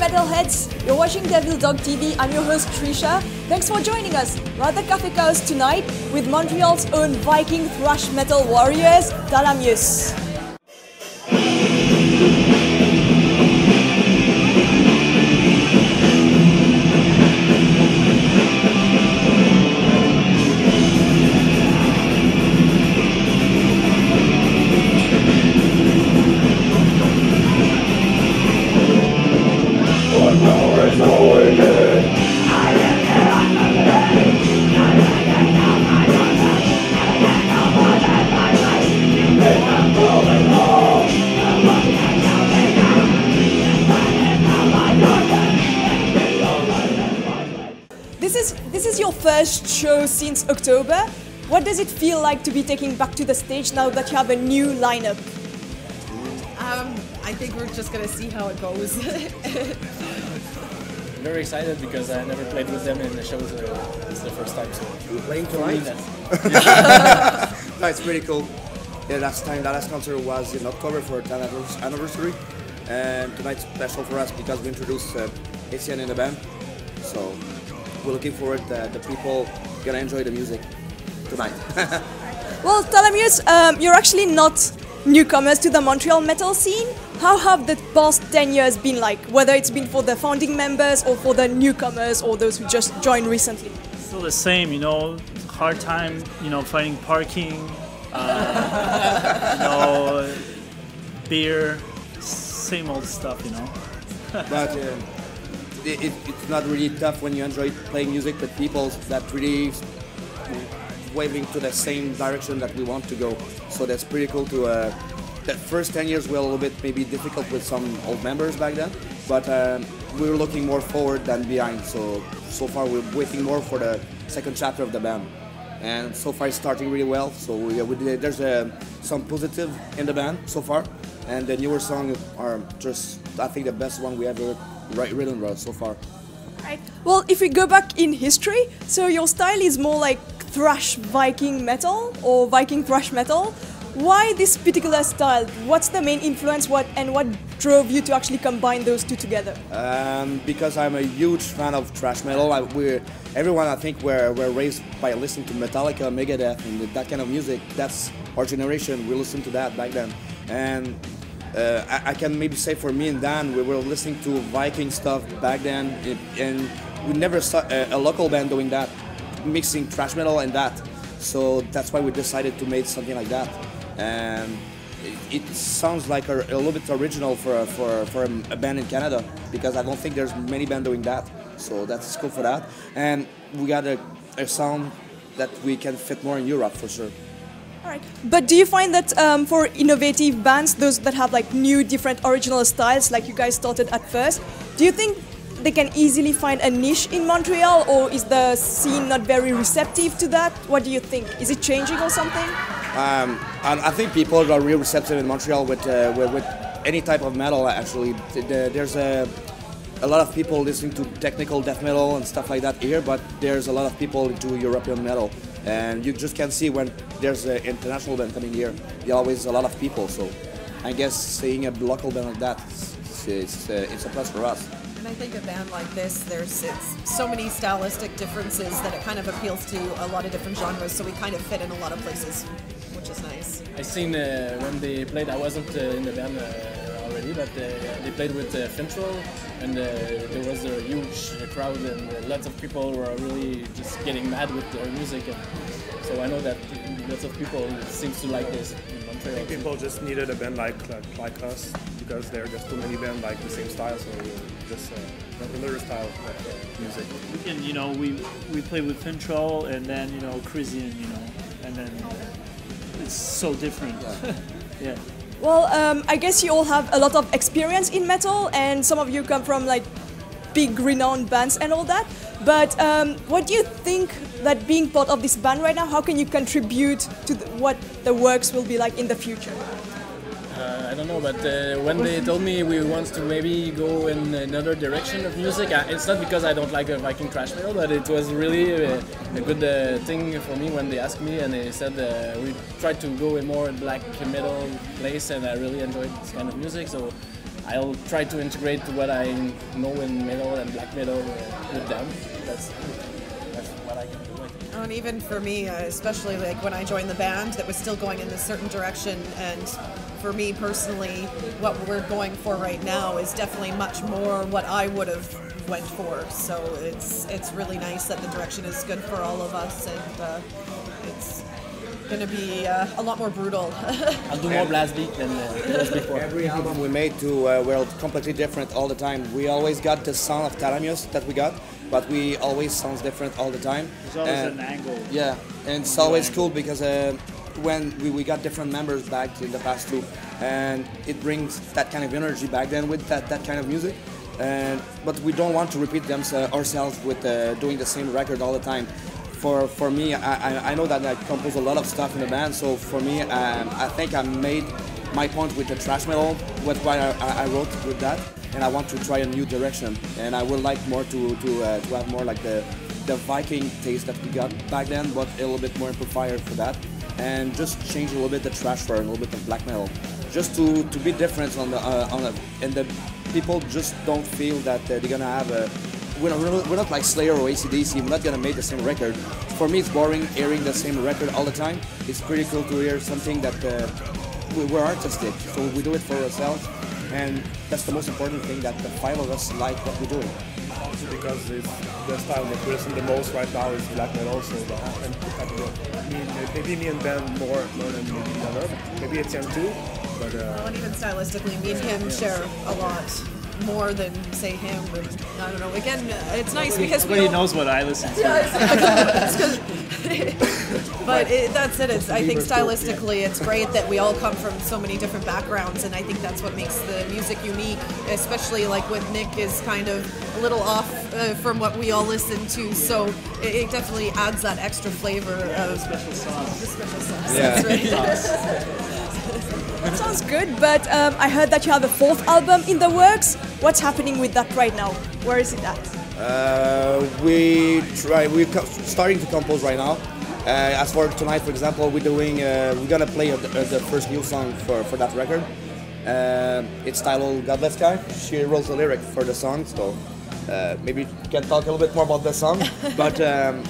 metalheads, you're watching Devil Dog TV. I'm your host Shrisha. Thanks for joining us. We're at the Cafe Chaos tonight with Montreal's own Viking thrash metal warriors, Talamyus. This is your first show since October. What does it feel like to be taking back to the stage now that you have a new lineup? I think we're just gonna see how it goes. Very excited because I never played with them in the shows. It's the first time. So you're playing tonight? No, it's pretty cool. Yeah, the last concert was in October for our 10th anniversary, and tonight's special for us because we introduced Etienne in the band. So we're looking forward that the people gonna enjoy the music tonight. Well, Talamyus, you're actually not newcomers to the Montreal metal scene. How have the past 10 years been like, whether it's been for the founding members or for the newcomers or those who just joined recently? Still the same, you know, hard time, you know, finding parking, you know, beer, same old stuff, you know. But it's not really tough when you enjoy playing music with people that really waving to the same direction that we want to go. So that's pretty cool to. The first 10 years were a little bit maybe difficult with some old members back then, but we were looking more forward than behind. So far we're waiting more for the second chapter of the band, and so far it's starting really well. So there's some positive in the band so far, and the newer songs are just I think the best one we ever written so far. Right. Well, if we go back in history, so your style is more like thrash Viking metal or Viking thrash metal. Why this particular style? What's the main influence? What drove you to actually combine those two together? Because I'm a huge fan of thrash metal. Everyone I think were raised by listening to Metallica, Megadeth, and that kind of music. That's our generation. We listened to that back then, and I can maybe say for me and Dan, we were listening to Viking stuff back then, and we never saw a local band doing that, mixing thrash metal and that. So that's why we decided to make something like that. And it sounds like a little bit original for a band in Canada, because I don't think there's many bands doing that. So that's cool for that. And we got a sound that we can fit more in Europe for sure. All right. But do you find that for innovative bands, those that have like new, different, original styles, like you guys started at first, do you think they can easily find a niche in Montreal, or is the scene not very receptive to that? What do you think? Is it changing or something? I think people are really receptive in Montreal with any type of metal. Actually, there's a lot of people listening to technical death metal and stuff like that here, but there's a lot of people into European metal, and you just can see when there's an international band coming here. There are always a lot of people. So I guess seeing a local band like that, it's a plus for us. And I think a band like this, it's so many stylistic differences that it kind of appeals to a lot of different genres, so we kind of fit in a lot of places, which is nice. I seen when they played, I wasn't in the band already, but they played with Fintroll, and there was a huge crowd, and lots of people were really just getting mad with their music, and so I know that lots of people seems to like this in Montreal. I think people just needed a band like us, because there are just too many bands like the same style, so just another style of music. We can, you know, we play with Fintroll and then, you know, Crisian, you know, and then it's so different. Yeah. Well, I guess you all have a lot of experience in metal, and some of you come from like big renowned bands and all that. But what do you think that being part of this band right now, how can you contribute to what the works will be like in the future? I don't know, but when they told me we want to maybe go in another direction of music, it's not because I don't like Viking thrash metal, but it was really a good thing for me when they asked me, and they said we tried to go in more black metal place, and I really enjoyed this kind of music. So I'll try to integrate what I know in metal and black metal with them. That's what I can do. I think. And even for me, especially like when I joined the band, that was still going in a certain direction. And for me personally, what we're going for right now is definitely much more what I would have went for. So it's really nice that the direction is good for all of us, and it's going to be a lot more brutal. I'll do more blast beat than it was before. Every album we made were completely different all the time. We always got the sound of Talamyus that we got, but we always sounds different all the time. There's always an angle. Yeah, and it's always cool because when we got different members back in the past too, and it brings that kind of energy back then with that kind of music. But we don't want to repeat them ourselves with doing the same record all the time. For me, I know that I compose a lot of stuff in the band, so for me, I think I made my point with the thrash metal, with what I wrote with that, and I want to try a new direction. And I would like more to have more like the Viking taste that we got back then, but a little bit more amplifier for that, and just change a little bit the thrash for a little bit of black metal, just to be different on the people just don't feel that they're gonna have a. We're not like Slayer or AC/DC. We're not gonna make the same record. For me, it's boring hearing the same record all the time. It's pretty cool to hear something that we're artistic, so we do it for ourselves, and that's the most important thing, that the five of us like what we're doing. Also because it's the style that we listen the most right now is black metal, so maybe me and Ben more than maybe the other. Maybe it's him too, but. And even stylistically, me and him share a lot more than say him. And I don't know. Again, it's nice because Nobody knows what I listen to. But that's it. I think stylistically, it's great that we all come from so many different backgrounds, and I think that's what makes the music unique. Especially like with Nick is kind of a little off from what we all listen to, so it definitely adds that extra flavor of Special sauce. the special sauce. Yeah. That's right. That sounds good, but I heard that you have a fourth album in the works. What's happening with that right now? Where is it at? We're starting to compose right now. As for tonight, for example, we're gonna play the first new song for that record. It's titled "Godless Sky." She wrote the lyric for the song, so maybe you can talk a little bit more about the song. But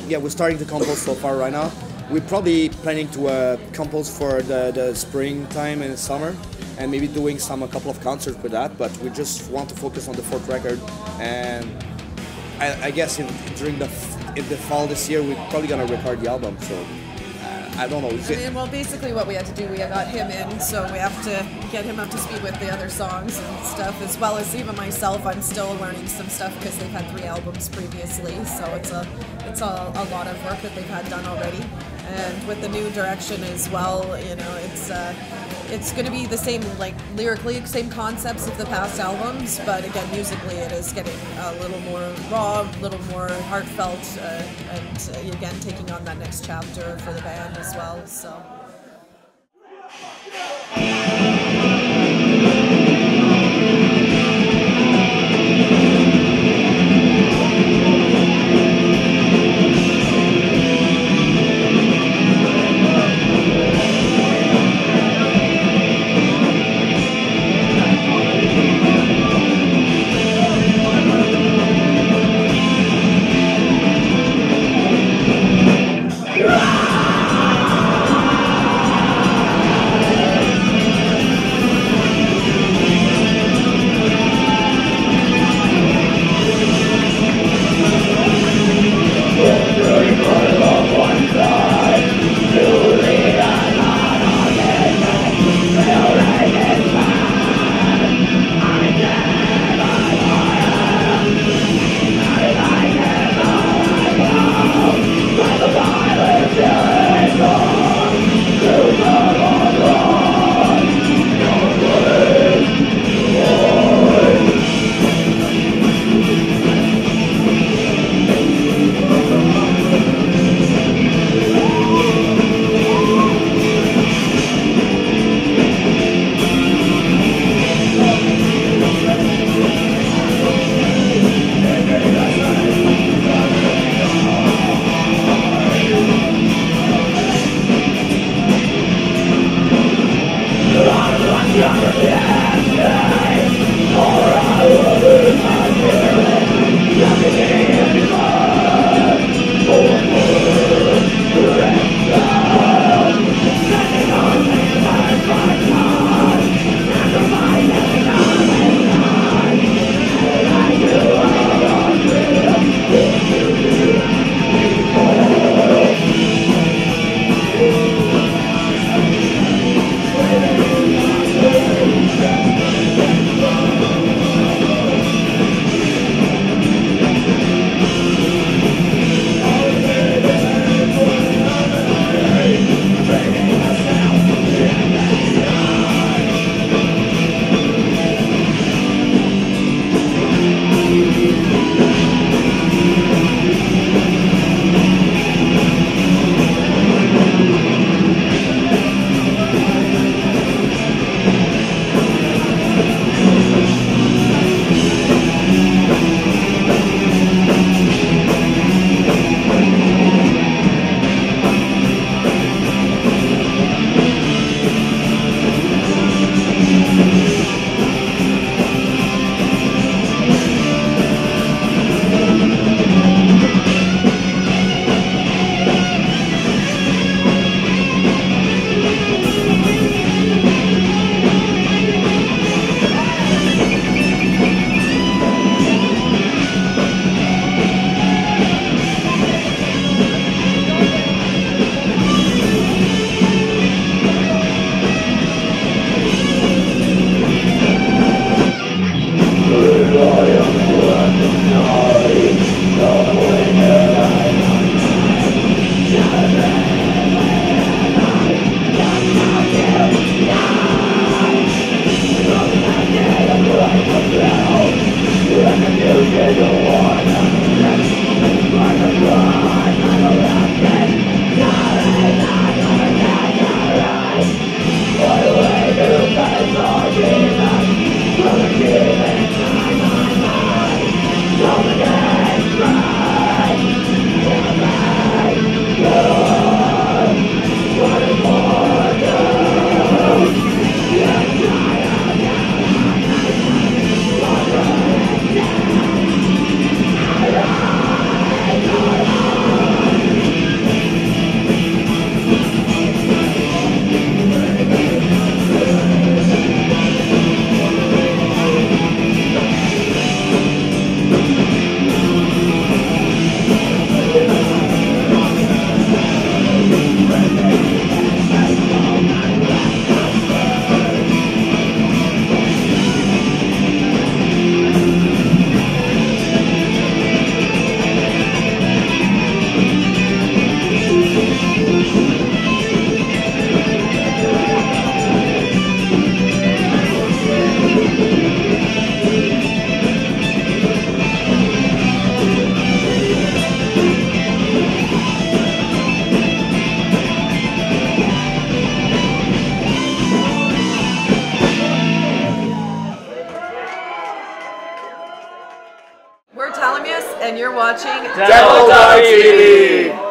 yeah, we're starting to compose so far right now. We're probably planning to compose for the springtime and summer, and maybe doing a couple of concerts with that. But we just want to focus on the fourth record, and I guess during the fall this year we're probably gonna record the album. So I don't know. Well, basically what we had to do, we got him in, so we have to get him up to speed with the other songs and stuff, as well as even myself. I'm still learning some stuff because they've had 3 albums previously, so it's a lot of work that they've had done already. And with the new direction as well, you know, it's going to be the same, like lyrically, same concepts of the past albums, but again, musically, it is getting a little more raw, a little more heartfelt, and again, taking on that next chapter for the band as well. So. watching Devil.tv.